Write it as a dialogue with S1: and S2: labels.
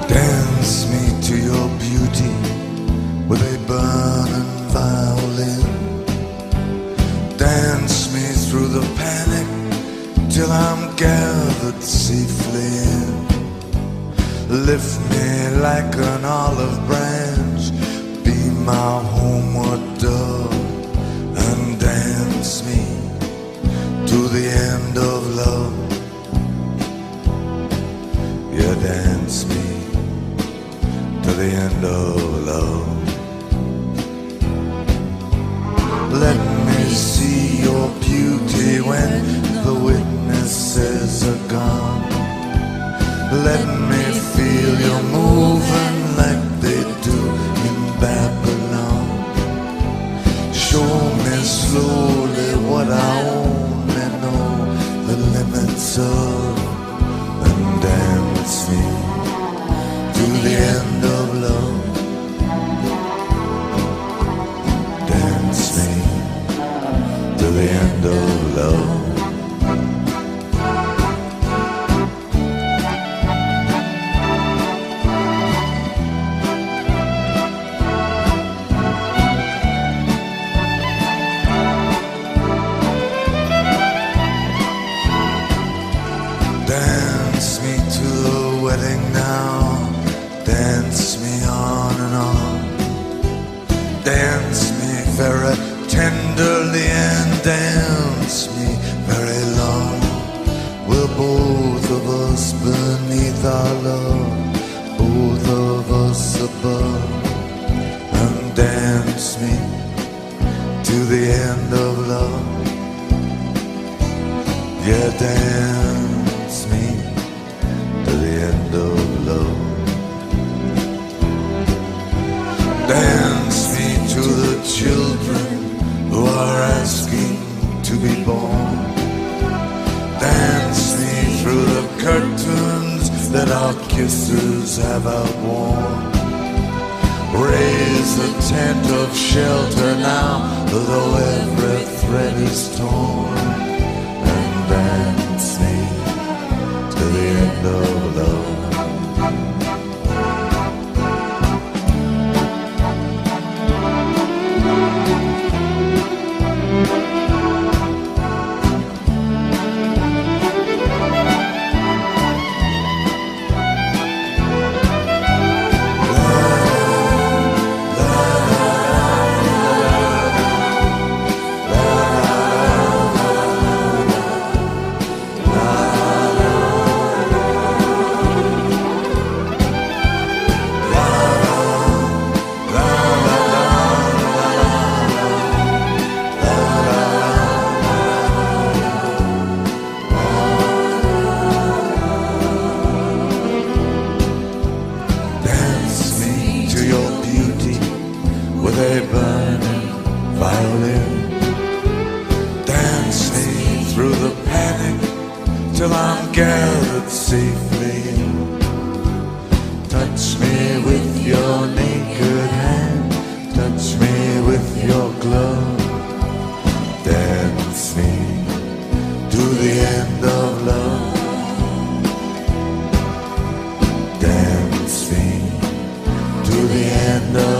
S1: Dance me to your beauty with a burning violin. Dance me through the panic till I'm gathered safely in. Lift me like an olive branch, be my homeward dove, and dance me to the end of love. Yeah, dance me to the end of love. Let me see your beauty when the witnesses are gone. Let me feel you moving like they do in Babylon. Show me slowly what I only know the limits of, and dance me to the end of love. Dance me to the end of love. Dance me to the wedding now. Dance me on and on. Dance me very tenderly and dance me very long. We're both of us beneath our love, both of us above, and dance me to the end of love. Yeah, dance me to the end of love. Dance me to the children who are asking to be born. Dance me through the curtains that our kisses have outworn. Raise a tent of shelter now, though every thread is torn. Dance me to the end of love. A burning violin. Dance me through the panic till I'm gathered safely in. Touch me with your naked hand, touch me with your glove. Dance me to the end of love. Dance me to the end of